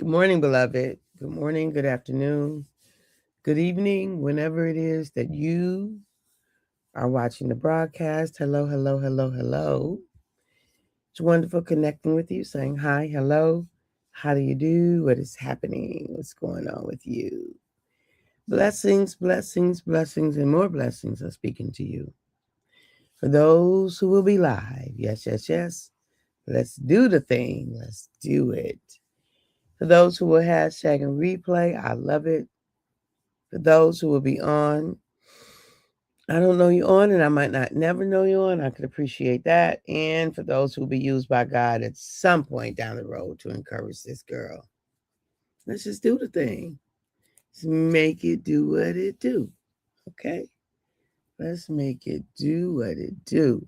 Good morning, beloved. Good morning, good afternoon, good evening, whenever it is that you are watching the broadcast. Hello, hello, hello, hello. It's wonderful connecting with you, saying hi, hello, how do you do? What is happening? What's going on with you? Blessings, blessings, blessings, and more blessings are speaking to you. For those who will be live, yes, yes, yes, let's do the thing. Let's do it. For those who will hashtag and replay, I love it. For those who will be on, I don't know you on, and I might not never know you on. I could appreciate that. And for those who will be used by God at some point down the road to encourage this girl, let's just do the thing. Let's make it do what it do. Okay? Let's make it do what it do.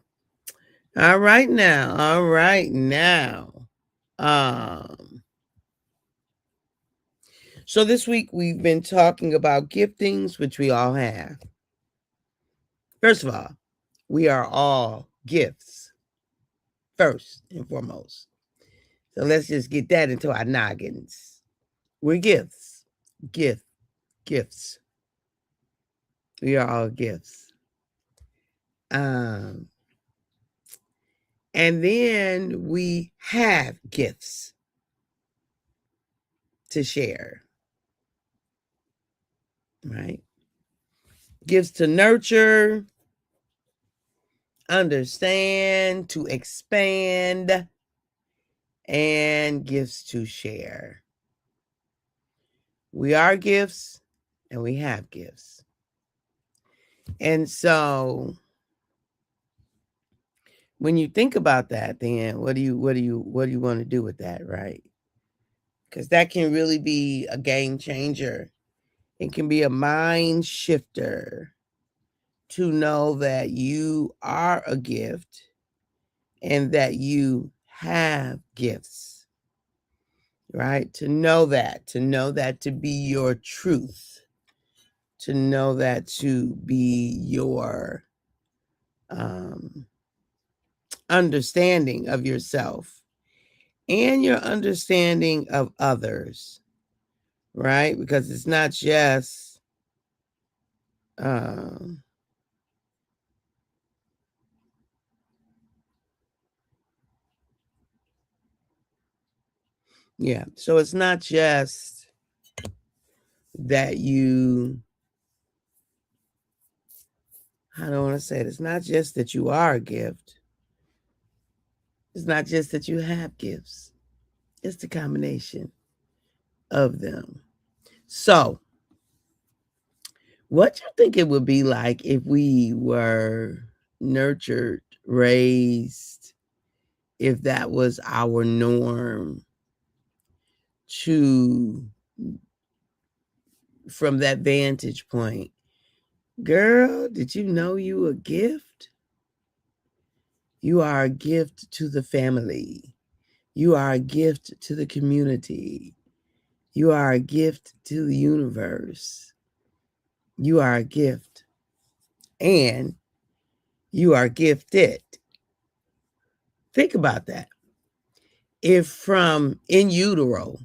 All right now. All right now. Um, so this week we've been talking about giftings, which we all have. First of all, we are all gifts, first and foremost. So let's just get that into our noggins. We're gifts. Gifts. We are all gifts. And then we have gifts to share, right? Gifts to nurture, understand, to expand, and gifts to share. We are gifts and we have gifts. And so when you think about that, then what do you want to do with that, right? Because that can really be a game changer. It can be a mind shifter to know that you are a gift and that you have gifts, right? To know that to be your truth, to know that to be your understanding of yourself and your understanding of others, right? Because it's not just yeah, so it's not just that you, I don't want to say it, it's not just that you are a gift, it's not just that you have gifts, it's the combination of them. So what you think it would be like if we were nurtured, raised, if that was our norm, to from that vantage point, girl, did you know you a gift? You are a gift to the family. You are a gift to the community. You are a gift to the universe. You are a gift. And you are gifted. Think about that. If from in utero,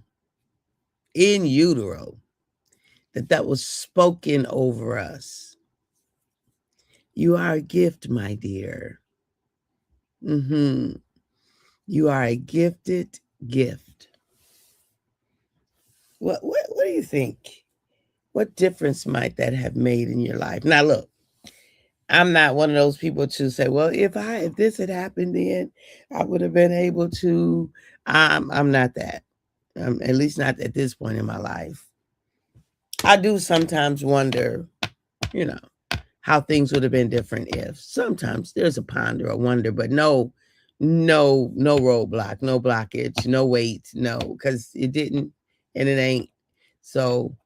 that was spoken over us, you are a gift, my dear. You are a gifted gift. What do you think? What difference might that have made in your life? Now, look, I'm not one of those people to say, well, if this had happened, then I would have been able to. I'm not that. At least not at this point in my life. I do sometimes wonder, you know, how things would have been different if. Sometimes there's a ponder, a wonder, but no roadblock, no blockage, no wait, no, because it didn't and it ain't. So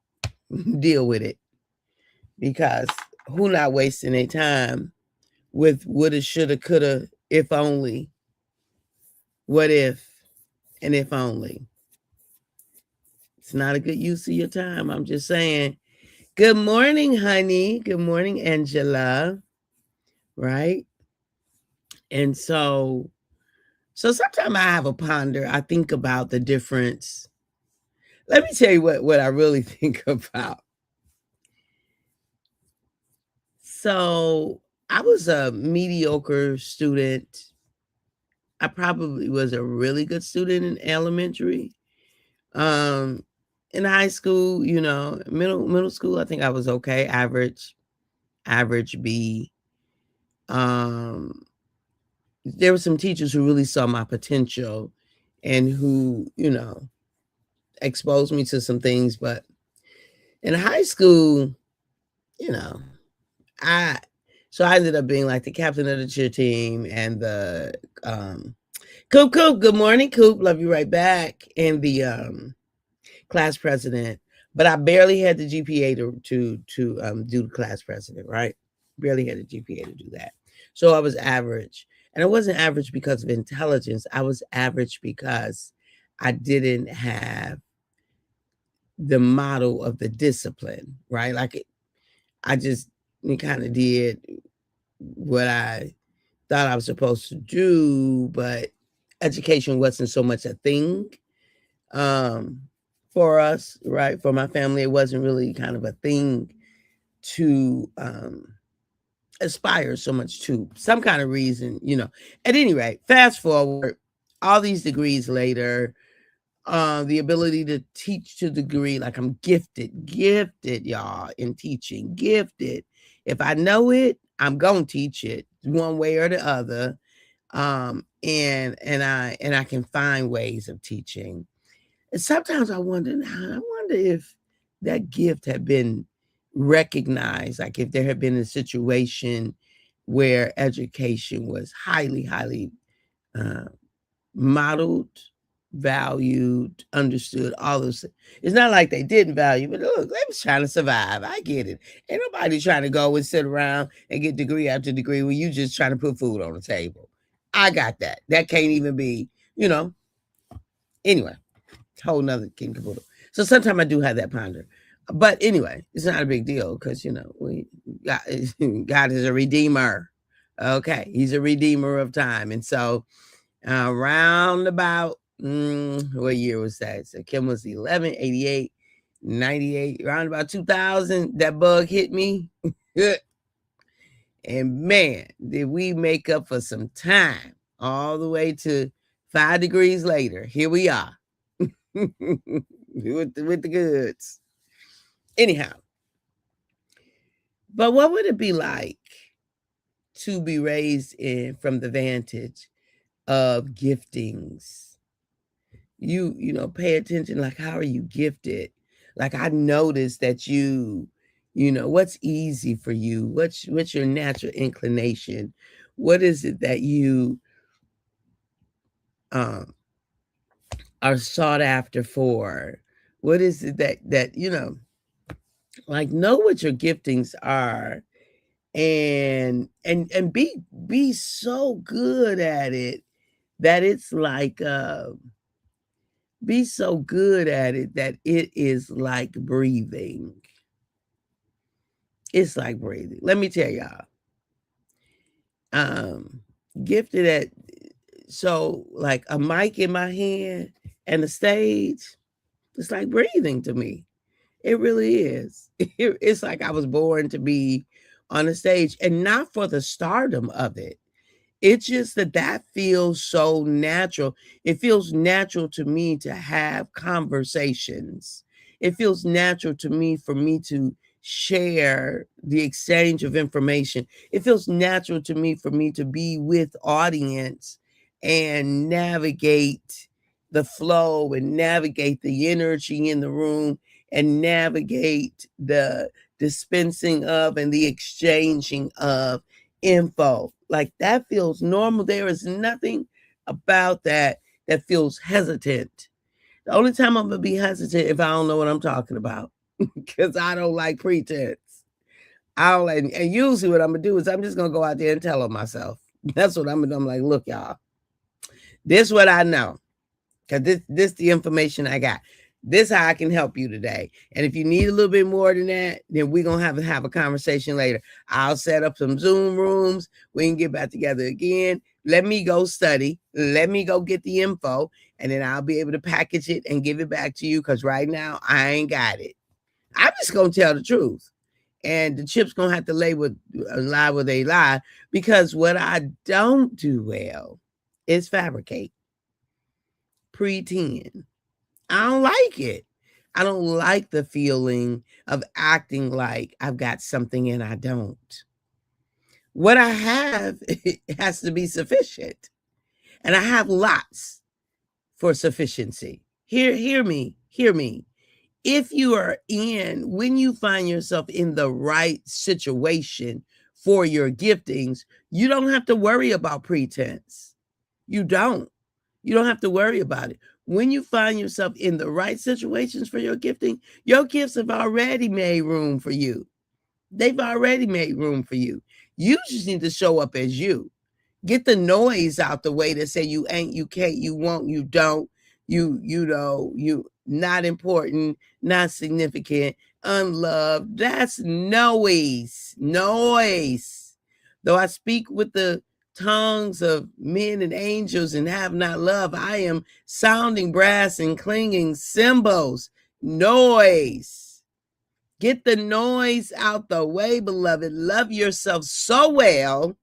deal with it, because who not wasting their time with woulda, shoulda, coulda, if only, what if, and if only. It's not a good use of your time. I'm just saying. Good morning, honey. Good morning, Angela. Right? And so sometimes I have a ponder. I think about the difference Let me tell you what I really think about. So I was a mediocre student. I probably was a really good student in elementary. Um, in high school, middle school, I think I was okay, average B. Um, there were some teachers who really saw my potential and who, exposed me to some things. But in high school, you know, I so I ended up being like the captain of the cheer team and the Coop, good morning, Coop. Love you right back. And the class president, but I barely had the GPA to do the class president, right? Barely had a GPA to do that. So I was average. And I wasn't average because of intelligence. I was average because I didn't have the model of the discipline, right? I just kind of did what I thought I was supposed to do, but education wasn't so much a thing um, for us, right? For my family, it wasn't really kind of a thing to aspire so much to some kind of reason. At any rate, fast forward, all these degrees later, the ability to teach to degree, like I'm gifted, y'all, in teaching, gifted. If I know it, I'm gonna teach it one way or the other. And I can find ways of teaching. And sometimes I wonder if that gift had been recognized, like if there had been a situation where education was highly, highly uh, modeled, valued, understood, all those things. It's not like they didn't value, but look, they was trying to survive. I get it. Ain't nobody trying to go and sit around and get degree after degree when you just trying to put food on the table. I got that. That can't even be, anyway, whole nother king caboodle. So sometimes I do have that ponder. But anyway, it's not a big deal because God, God is a redeemer. Okay, he's a redeemer of time. And so around about what year was that? So Kim was 11, 88, 98, around about 2000, that bug hit me. And man, did we make up for some time all the way to 5 degrees later. Here we are. with the goods. Anyhow, but what would it be like to be raised in from the vantage of giftings? Pay attention, like how are you gifted? Like I noticed that what's easy for you? What's your natural inclination? What is it that you um are sought after for? What is it that like know what your giftings are and be so good at it that it's like be so good at it that it is like breathing. It's like breathing. Let me tell y'all. Um Gifted at so like a mic in my hand and a stage, it's like breathing to me. It really is. It's like I was born to be on a stage and not for the stardom of it. It's just that feels so natural. It feels natural to me to have conversations. It feels natural to me for me to share the exchange of information. It feels natural to me for me to be with audience and navigate the flow and navigate the energy in the room and navigate the dispensing of and the exchanging of info. Like that feels normal. There is nothing about that feels hesitant. The only time I'm gonna be hesitant if I don't know what I'm talking about, because I don't like pretense. I don't like, and usually what I'm gonna do is I'm just gonna go out there and tell on myself. That's what I'm gonna do. I'm like, look, y'all, this is what I know. Because this the information I got. This how I can help you today. And if you need a little bit more than that, then we're gonna have a conversation later. I'll set up some Zoom rooms. We can get back together again. Let me go study. Let me go get the info. and then I'll be able to package it and give it back to you, because right now I ain't got it. I'm just going to tell the truth. And the chips going to have to lie where they lie, because what I don't do well is fabricate, pretend. I don't like it. I don't like the feeling of acting like I've got something and I don't. What I have has to be sufficient. And I have lots for sufficiency. Hear me. If you are when you find yourself in the right situation for your giftings, you don't have to worry about pretense. You don't. You don't have to worry about it. When you find yourself in the right situations for your gifting, your gifts have already made room for you. They've already made room for you. You just need to show up as you. Get the noise out the way that say you ain't, you can't, you won't, you don't, you know, you not important, not significant, unloved. That's noise. Though I speak with the tongues of men and angels and have not love, I am sounding brass and clanging cymbals. Noise. Get the noise out the way, beloved. Love yourself so well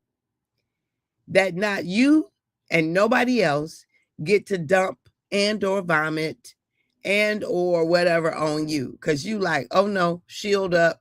that not you and nobody else get to dump and or vomit and or whatever on you, because you like, oh no, shield up,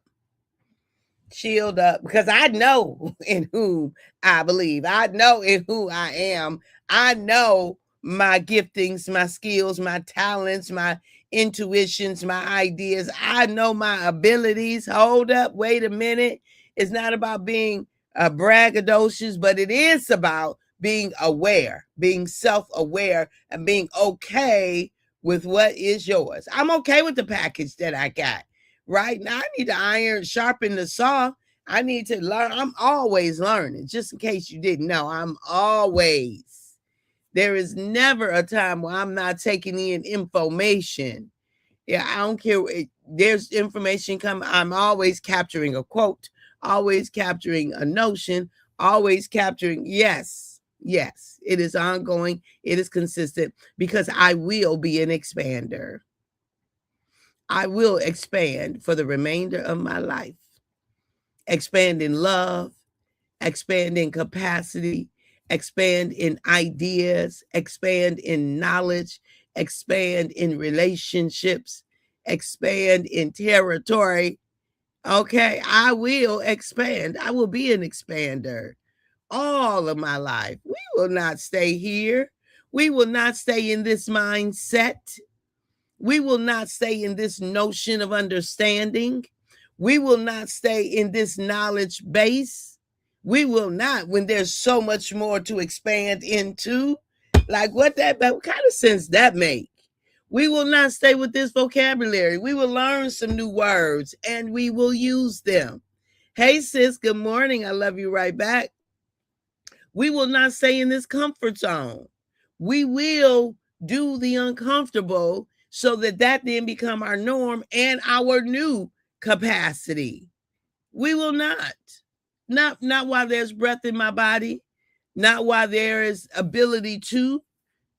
because I know in whom I believe. I know in who I am. I know my giftings, my skills, my talents, my intuitions, my ideas. I know my abilities. Hold up, wait a minute. It's not about being braggadocious, but it is about being aware, being self-aware, and being okay with what is yours. I'm okay with the package that I got. Right now, I need to iron, sharpen the saw. I need to learn. I'm always learning, just in case you didn't know. There is never a time where I'm not taking in information. Yeah, I don't care. There's information coming. I'm always capturing a quote, always capturing a notion, always capturing. Yes, it is ongoing. It is consistent, because I will be an expander. I will expand for the remainder of my life. Expand in love, expand in capacity, expand in ideas, expand in knowledge, expand in relationships, expand in territory. Okay, I will expand. I will be an expander all of my life. We will not stay here. We will not stay in this mindset. We will not stay in this notion of understanding. We will not stay in this knowledge base. We will not, when there's so much more to expand into. Like what kind of sense that make? We will not stay with this vocabulary. We will learn some new words and we will use them. Hey sis, good morning. I love you right back. We will not stay in this comfort zone. We will do the uncomfortable so that then become our norm and our new capacity. We will not while there's breath in my body, not while there is ability to.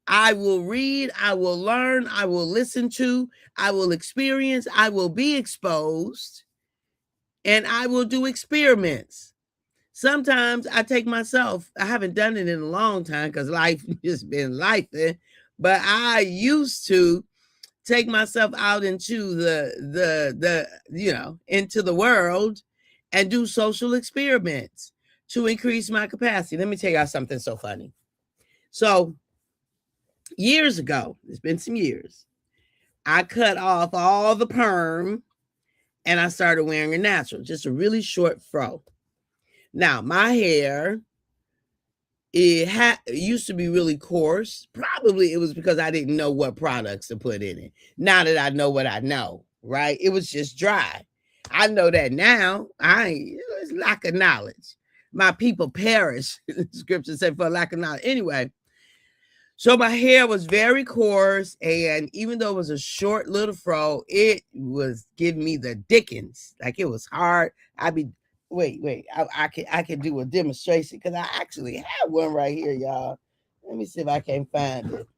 I will read, I will learn, I will listen to, I will experience, I will be exposed, and I will do experiments. Sometimes I take myself, I haven't done it in a long time because life just been life, but I used to take myself out into into the world and do social experiments to increase my capacity. Let me tell y'all something so funny. So years ago, it's been some years, I cut off all the perm and I started wearing a natural, just a really short fro. Now, my hair, it used to be really coarse. Probably it was because I didn't know what products to put in it. Now that I know what I know, right? It was just dry. I know that now. It's lack of knowledge. My people perish, scripture said, for lack of knowledge. Anyway, so my hair was very coarse, and even though it was a short little fro, it was giving me the dickens. Like it was hard. Wait. I can do a demonstration because I actually have one right here, y'all. Let me see if I can find it.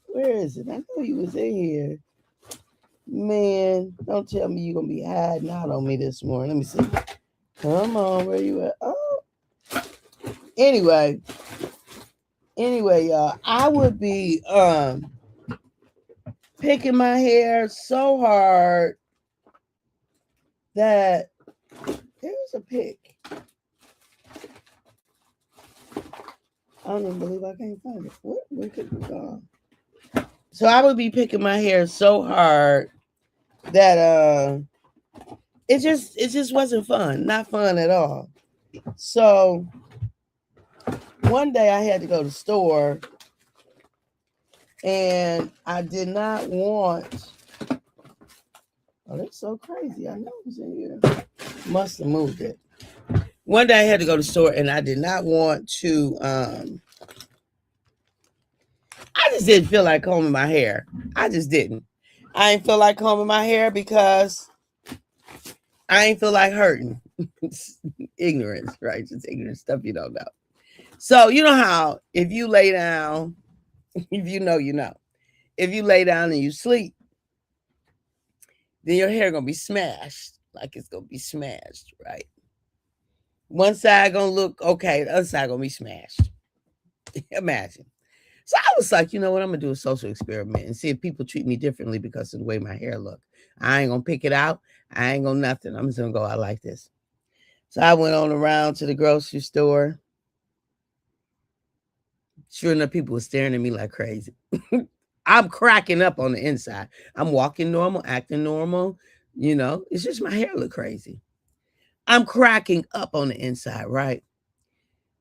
Where is it? I know you was in here. Man, don't tell me you're gonna be hiding out on me this morning. Let me see. Come on, where you at? Oh, anyway, y'all, I would be picking my hair so hard that there's a pick. I don't even believe I can't find it. Where could it go? So I would be picking my hair so hard that it just wasn't fun. Not fun at all. So one day I had to go to the store and I did not want. Oh, that's so crazy. I know it was in here. Must have moved it. One day I had to go to the store and I did not want to I just didn't feel like combing my hair. I just didn't. I didn't feel like combing my hair because I ain't feel like hurting. Ignorance, right? Just ignorant stuff you don't know. So you know how if you lay down, if you know, you know. If you lay down and you sleep, then your hair gonna be smashed. Like it's gonna be smashed, right? One side gonna look okay, the other side gonna be smashed. Imagine. So I was like, you know what? I'm gonna do a social experiment and see if people treat me differently because of the way my hair look. I ain't gonna pick it out. I ain't gonna nothing. I'm just gonna go out like this. So I went on around to the grocery store. Sure enough, people were staring at me like crazy. I'm cracking up on the inside. I'm walking normal, acting normal. You know, it's just my hair look crazy. I'm cracking up on the inside, right?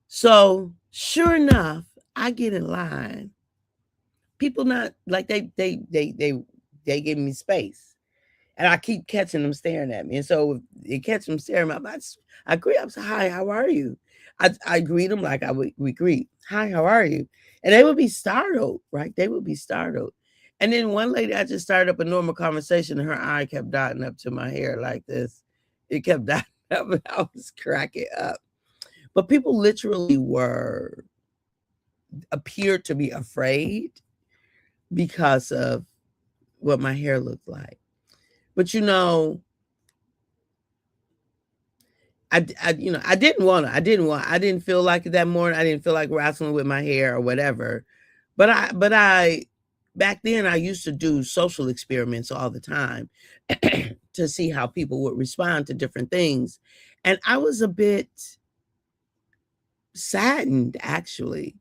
So sure enough, I get in line. People not like they give me space. And I keep catching them staring at me. And so it catch them staring at me. I greet. I say, hi, how are you? I greet them like we greet. Hi, how are you? And they would be startled, right? They would be startled. And then one lady, I just started up a normal conversation and her eye kept dotting up to my hair like this. It kept dotting up and I was cracking up. But people literally appeared to be afraid because of what my hair looked like. But you know, I didn't feel like it that morning. I didn't feel like wrestling with my hair or whatever. But back then I used to do social experiments all the time to see how people would respond to different things. And I was a bit saddened actually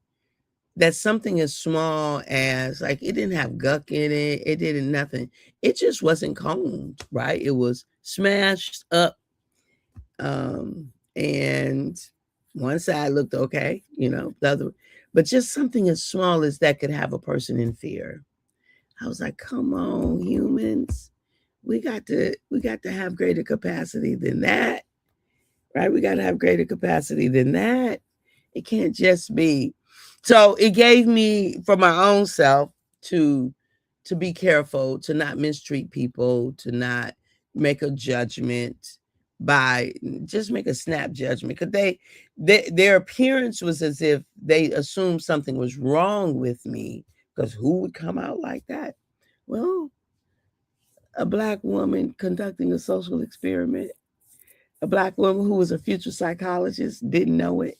that something as small as like it didn't have guck in it, it didn't nothing. It just wasn't combed, right? It was smashed up. And one side looked okay, you know, the other, but just something as small as that could have a person in fear. I was like, come on, humans. We got to have greater capacity than that. Right? We got to have greater capacity than that. It can't just be. So it gave me for my own self to be careful, to not mistreat people, to not make a judgment by just make a snap judgment because their appearance was as if they assumed something was wrong with me because who would come out like that? Well, a Black woman conducting a social experiment, a Black woman who was a future psychologist, didn't know it,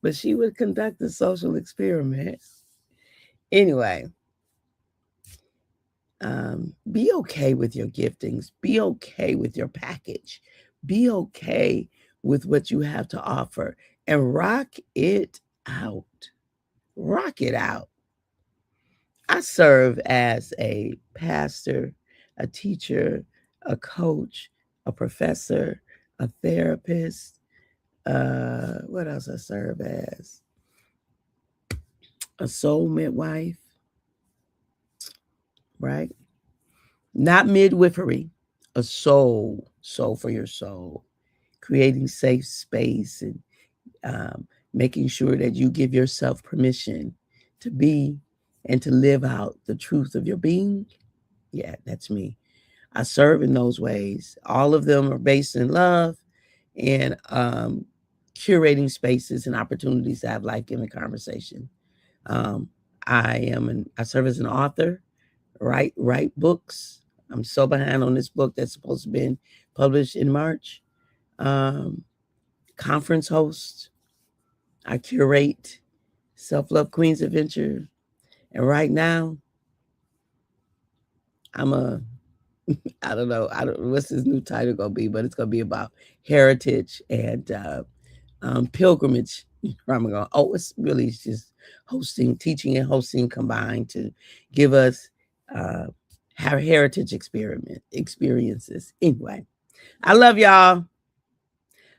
but she would conduct a social experiment. Anyway, be okay with your giftings. Be okay with your package. Be okay with what you have to offer and rock it out. Rock it out. I serve as a pastor, a teacher, a coach, a professor, a therapist. What else I serve as? A soul midwife, right? Not midwifery, a soul for your soul, creating safe space and making sure that you give yourself permission to be and to live out the truth of your being. Yeah, that's me. I serve in those ways. All of them are based in love and curating spaces and opportunities to have life giving conversation. Um, I serve as an author, write books. I'm so behind on this book that's supposed to be published in March. Conference host. I curate Self-Love Queens Adventure. And right now, I'm I don't know what's his new title gonna be, but it's gonna be about heritage and pilgrimage. I'm going, it's really just teaching and hosting combined to give us heritage experiences. Anyway, I love y'all.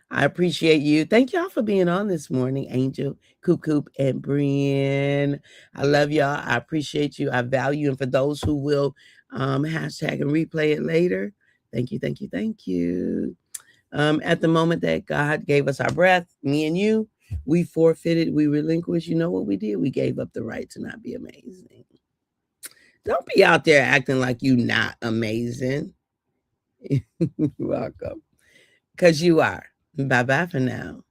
I appreciate you. Thank y'all for being on this morning, Angel, Coop, and Brian. I love y'all. I appreciate you. I value, and for those who will hashtag and replay it later, thank you, thank you, thank you. At the moment that God gave us our breath, me and you, we forfeited, we relinquished. You know what we did? We gave up the right to not be amazing. Don't be out there acting like you not amazing. You're welcome. Because you are. Bye-bye for now.